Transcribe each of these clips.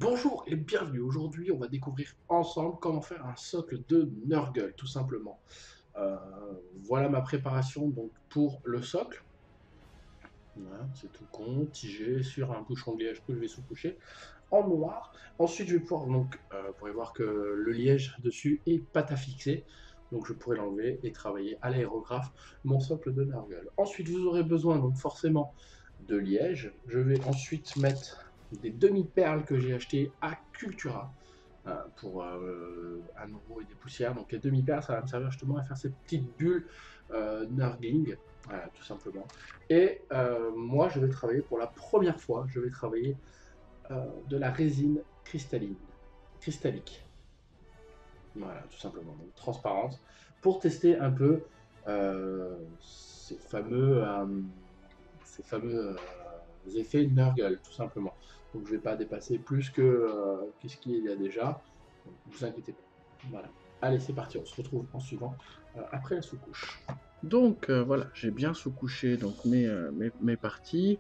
Bonjour et bienvenue. Aujourd'hui, on va découvrir ensemble comment faire un socle de Nurgle, tout simplement. Euh, voilà ma préparation donc pour le socle. Voilà, c'est tout con, tigé sur un bouchon de liège que je vais sous-coucher en noir. Ensuite, je vais pouvoir donc, vous pourrez voir que le liège dessus est pâte à fixer. Donc, je pourrai l'enlever et travailler à l'aérographe mon socle de Nurgle. Ensuite, vous aurez besoin donc forcément de liège. Je vais ensuite mettre des demi-perles que j'ai achetées à Cultura pour 1 € et des poussières. Donc les demi-perles, ça va me servir justement à faire ces petites bulles Nurgling, voilà, tout simplement. Et moi, je vais travailler pour la première fois, je vais travailler de la résine cristallique. Voilà, tout simplement, donc transparente, pour tester un peu ces fameux effets Nurgle, tout simplement. Donc je ne vais pas dépasser plus que ce qu'il y a déjà. Donc, ne vous inquiétez pas. Voilà. Allez, c'est parti, on se retrouve en suivant après la sous-couche. Donc voilà, j'ai bien sous-couché donc mes parties.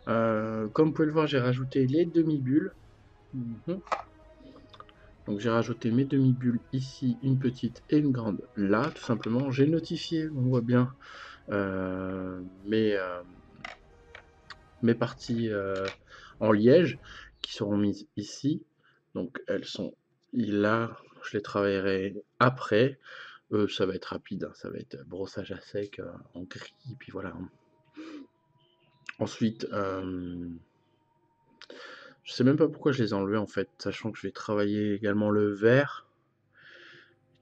Comme vous pouvez le voir, j'ai rajouté les demi-bulles. Mhm. Donc j'ai rajouté mes demi-bulles ici, une petite et une grande là, tout simplement. J'ai notifié, on voit bien euh, mes, euh, mes parties en liège qui seront mises ici. Donc elles sont là, je les travaillerai après. Ça va être rapide, hein, ça va être brossage à sec en gris, puis voilà. Ensuite, je sais même pas pourquoi je les ai enlevés en fait, sachant que je vais travailler également le vert,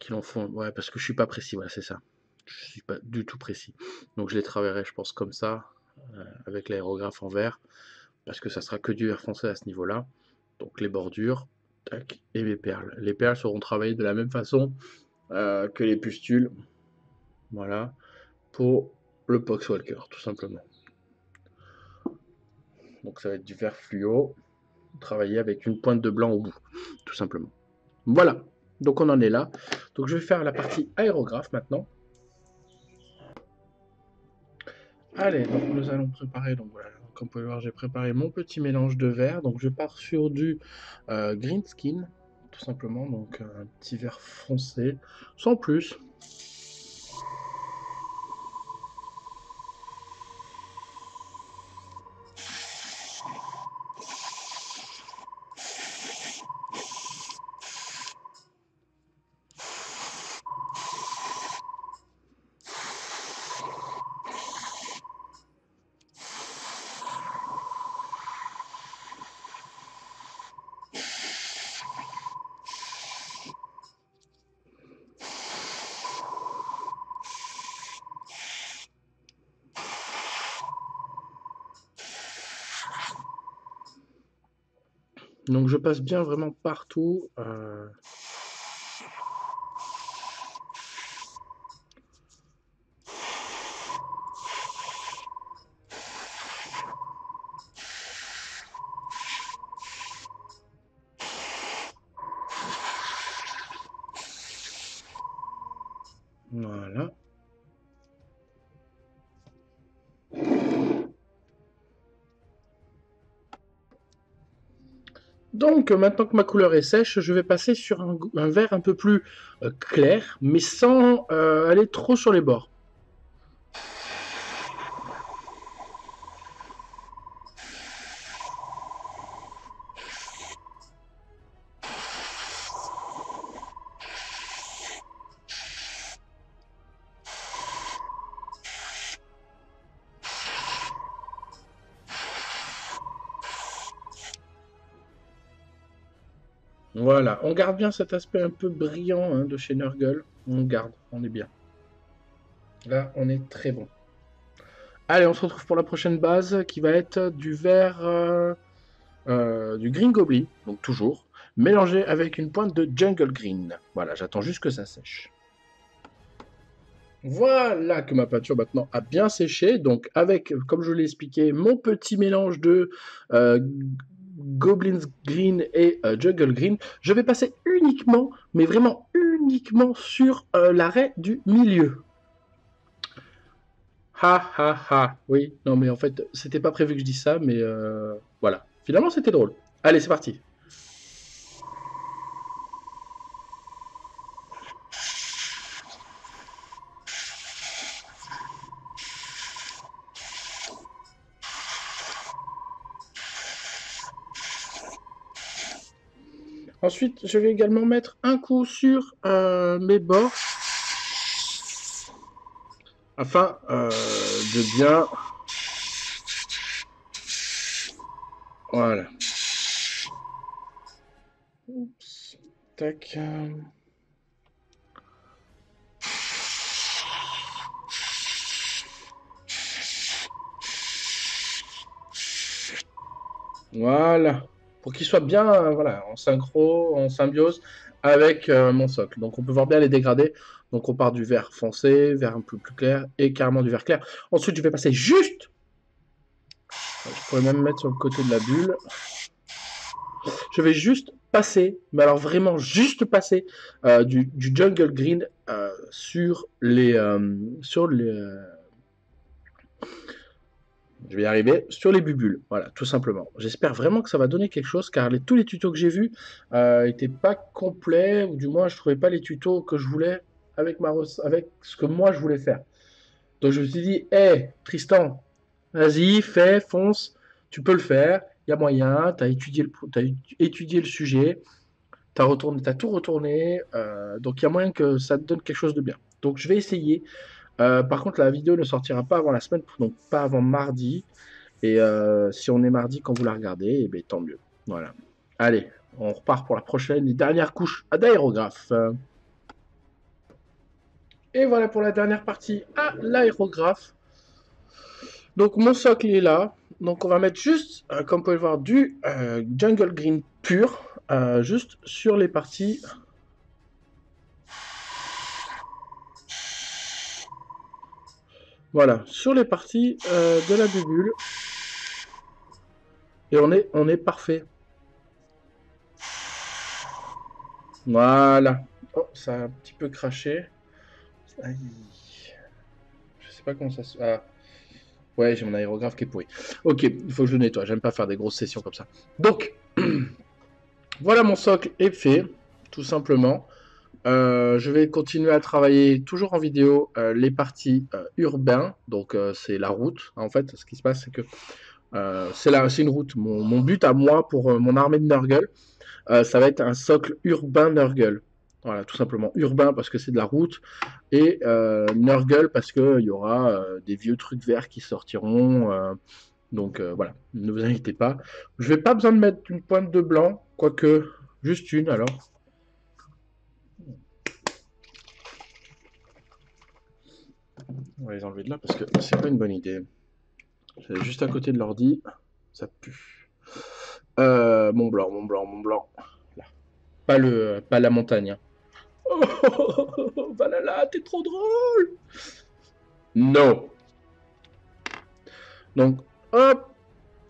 qu'ils en font. Ouais, parce que je suis pas précis, voilà, c'est ça. Je suis pas du tout précis. Donc je les travaillerai, je pense, comme ça, avec l'aérographe en vert, parce que ça sera que du vert foncé à ce niveau-là. Donc les bordures, tac, et mes perles. Les perles seront travaillées de la même façon que les pustules, voilà, pour le Poxwalker, tout simplement. Donc ça va être du vert fluo, travaillé avec une pointe de blanc au bout, tout simplement. Voilà, donc on en est là. Donc je vais faire la partie aérographe maintenant. Allez, donc nous allons préparer, donc voilà, comme vous pouvez voir, j'ai préparé mon petit mélange de verre. Donc je pars sur du green skin, tout simplement, donc un petit vert foncé, sans plus. Donc je passe bien vraiment partout. Voilà. Donc maintenant que ma couleur est sèche, je vais passer sur un vert un peu plus clair, mais sans aller trop sur les bords. Voilà, on garde bien cet aspect un peu brillant hein, de chez Nurgle. On garde, on est bien. Là, on est très bon. Allez, on se retrouve pour la prochaine base qui va être du vert, du Green Goblin, donc toujours, mélangé avec une pointe de Jungle Green. Voilà, j'attends juste que ça sèche. Voilà que ma peinture maintenant a bien séché. Donc avec, comme je l'ai expliqué, mon petit mélange de euh, Goblins Green et Jungle Green, je vais passer uniquement, mais vraiment uniquement sur l'arrêt du milieu. Ha ha ha. Oui, non mais en fait, c'était pas prévu que je dise ça, mais voilà. Finalement, c'était drôle. Allez, c'est parti. Ensuite, je vais également mettre un coup sur mes bords afin de bien... Voilà. Oups. Tac. Voilà. Pour qu'il soit bien voilà, en synchro, en symbiose avec mon socle. Donc on peut voir bien les dégradés. Donc on part du vert foncé, vert un peu plus clair et carrément du vert clair. Ensuite, je vais passer juste... Je pourrais même mettre sur le côté de la bulle. Je vais juste passer, mais alors vraiment juste passer du jungle green sur les... je vais y arriver, sur les bubules, voilà, tout simplement. J'espère vraiment que ça va donner quelque chose, car tous les tutos que j'ai vus n'étaient pas complets, ou du moins je ne trouvais pas les tutos que je voulais avec ce que moi je voulais faire. Donc je me suis dit, hé, hey, Tristan, vas-y, fais, fonce, tu peux le faire, il y a moyen, tu as étudié le sujet, tu as tout retourné, donc il y a moyen que ça te donne quelque chose de bien. Donc je vais essayer. Par contre, la vidéo ne sortira pas avant la semaine, donc pas avant mardi. Et si on est mardi quand vous la regardez, eh bien, tant mieux. Voilà. Allez, on repart pour la prochaine et dernière couche d'aérographe. Et voilà pour la dernière partie à l'aérographe. Donc mon socle est là. Donc on va mettre juste, comme vous pouvez le voir, du jungle green pur, juste sur les parties. Voilà, sur les parties de la bubule. Et on est parfait. Voilà. Oh, ça a un petit peu craché. Aïe. Je sais pas comment ça se... Ah. Ouais, j'ai mon aérographe qui est pourri. Ok, il faut que je le nettoie. J'aime pas faire des grosses sessions comme ça. Donc, voilà, mon socle est fait, tout simplement. Je vais continuer à travailler toujours en vidéo les parties urbains. Donc, c'est la route. En fait, ce qui se passe, c'est que c'est une route. Mon but à moi pour mon armée de Nurgle, ça va être un socle urbain Nurgle. Voilà, tout simplement urbain parce que c'est de la route et Nurgle parce qu'il y aura des vieux trucs verts qui sortiront. Donc voilà, ne vous inquiétez pas. Je vais pas besoin de mettre une pointe de blanc, quoique juste une alors. On va les enlever de là parce que c'est pas une bonne idée. C'est juste à côté de l'ordi, ça pue. Mont Blanc, Mont Blanc, Mont Blanc. Là. Pas la montagne. Hein. Oh, Valhalla, t'es trop drôle. Non. Donc, hop,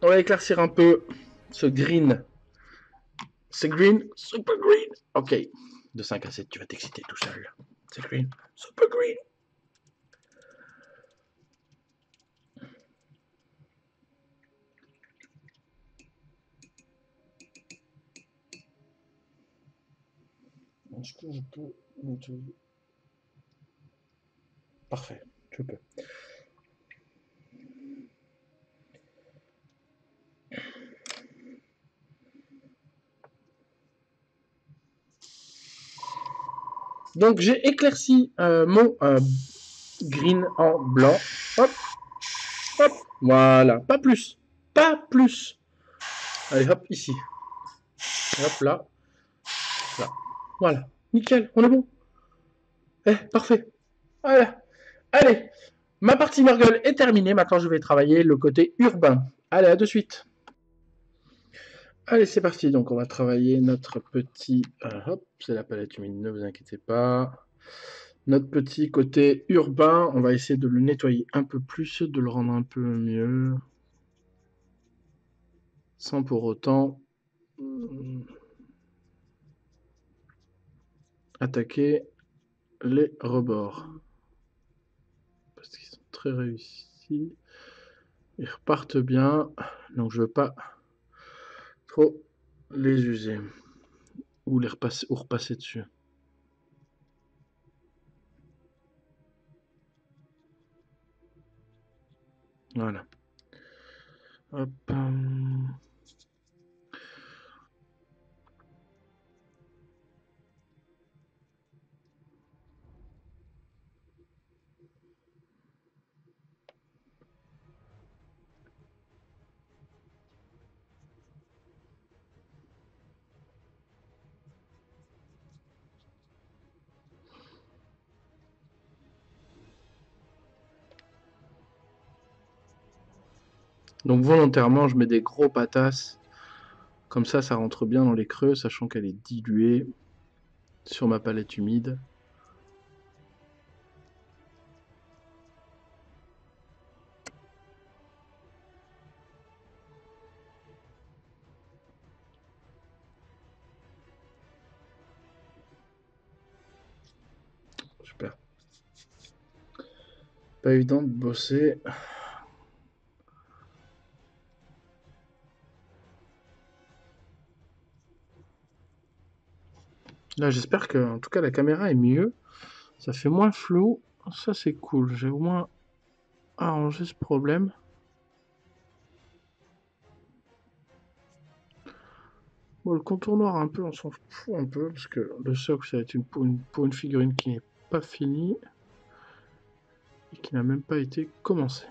on va éclaircir un peu ce green. C'est green, super green. Ok. De 5 à 7, tu vas t'exciter tout seul. C'est green, super green. Est-ce que je peux nettoyer? Parfait, je peux. Donc j'ai éclairci mon green en blanc. Hop, hop, voilà, pas plus, pas plus. Allez, hop, ici. Hop, là, là. Voilà, nickel, on est bon. Eh, parfait. Voilà. Allez, ma partie Nurgle est terminée. Maintenant, je vais travailler le côté urbain. Allez, à de suite. Allez, c'est parti. Donc, on va travailler notre petit... hop, c'est la palette humide, ne vous inquiétez pas. Notre petit côté urbain, on va essayer de le nettoyer un peu plus, de le rendre un peu mieux. Sans pour autant attaquer les rebords. Parce qu'ils sont très réussis. Ils repartent bien. Donc, je ne veux pas trop les user. Ou repasser dessus. Voilà. Hop. Donc volontairement, je mets des gros patasses. Comme ça rentre bien dans les creux, sachant qu'elle est diluée sur ma palette humide. Super. Pas évident de bosser. Là, j'espère que, en tout cas, la caméra est mieux. Ça fait moins flou. Ça, c'est cool. J'ai au moins arrangé ce problème. Bon, le contour noir, un peu, on s'en fout un peu, parce que le socle, ça va être pour une figurine qui n'est pas finie et qui n'a même pas été commencée.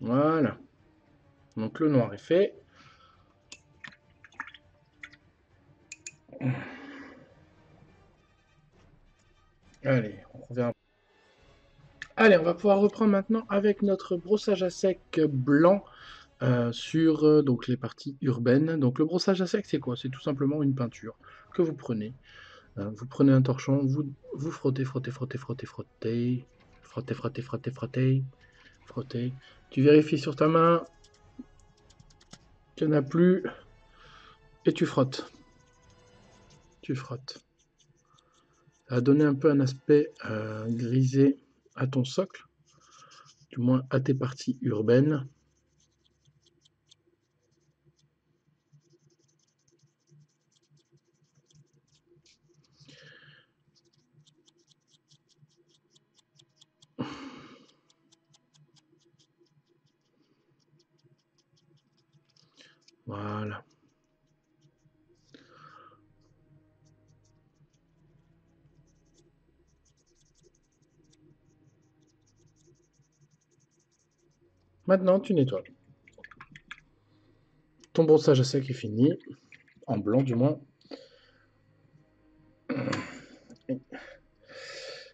Voilà. Donc le noir est fait. Allez, on revient. Allez, on va pouvoir reprendre maintenant avec notre brossage à sec blanc sur donc les parties urbaines. Donc le brossage à sec, c'est quoi? C'est tout simplement une peinture que vous prenez. Vous prenez un torchon, vous frottez, frottez, frottez, frottez, frottez, frottez, frottez, frottez, frottez, frottez. Tu vérifies sur ta main qu'il n'y en a plus et tu frottes. Tu frottes. Ça va donner un peu un aspect grisé à ton socle, du moins à tes parties urbaines. Voilà. Maintenant, tu nettoies. Ton brossage à sec est fini, en blanc du moins.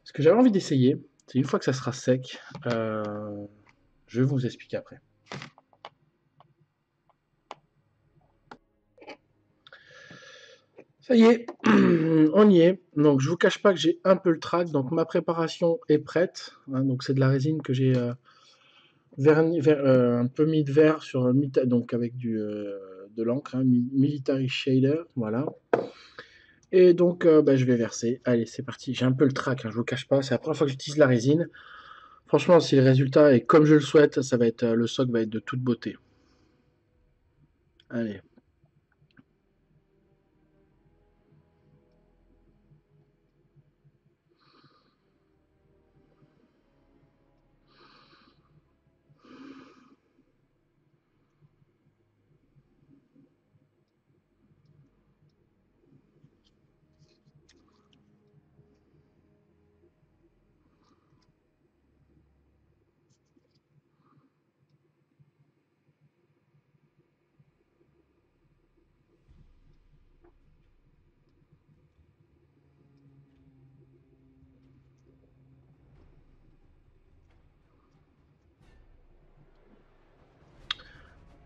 Ce que j'avais envie d'essayer, c'est une fois que ça sera sec, je vais vous expliquer après. Ça y est, on y est. Donc je vous cache pas que j'ai un peu le trac, donc ma préparation est prête. Hein, donc c'est de la résine que j'ai un peu mis de verre sur donc avec de l'encre, hein, Military Shader, voilà. Et donc bah, je vais verser. Allez, c'est parti. J'ai un peu le trac, hein, je vous cache pas. C'est la première fois que j'utilise la résine. Franchement, si le résultat est comme je le souhaite, ça va être le socle va être de toute beauté. Allez.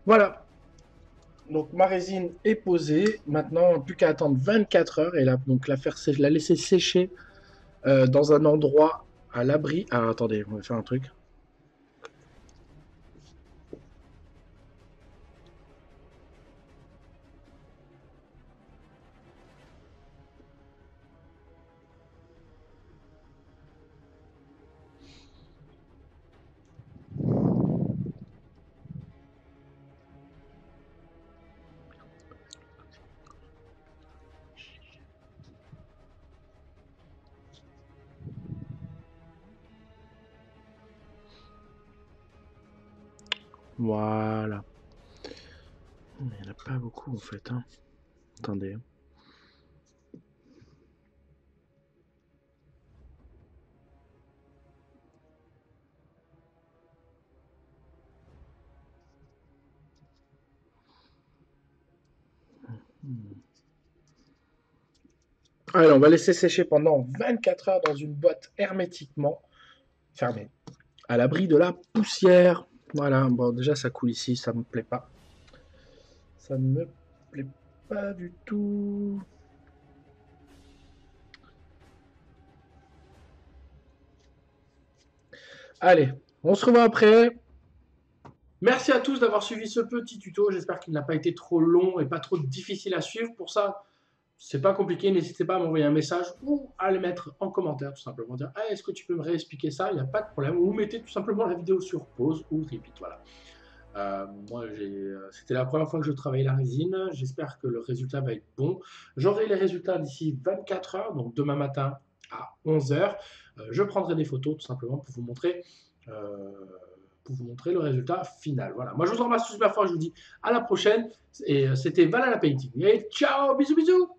Voilà. Donc ma résine est posée. Maintenant, plus qu'à attendre 24 heures et donc la laisser sécher dans un endroit à l'abri. Ah, attendez, on va faire un truc. Voilà. Il n'y en a pas beaucoup en fait. Hein. Attendez. Allez, on va laisser sécher pendant 24 heures dans une boîte hermétiquement fermée, à l'abri de la poussière. Voilà, bon déjà ça coule ici, ça me plaît pas. Ça ne me plaît pas du tout. Allez, on se revoit après. Merci à tous d'avoir suivi ce petit tuto. J'espère qu'il n'a pas été trop long et pas trop difficile à suivre. Pour ça, c'est pas compliqué. N'hésitez pas à m'envoyer un message ou à le mettre en commentaire, tout simplement. Dire ah, est-ce que tu peux me réexpliquer ça? Il n'y a pas de problème. Ou mettez tout simplement la vidéo sur pause ou repeat. Voilà. Moi, c'était la première fois que je travaillais la résine. J'espère que le résultat va être bon. J'aurai les résultats d'ici 24 heures, donc demain matin à 11 heures. Je prendrai des photos tout simplement pour vous montrer le résultat final. Voilà. Moi, je vous remercie super fort. Je vous dis à la prochaine. Et c'était Valhalla Painting. Et ciao, bisous, bisous.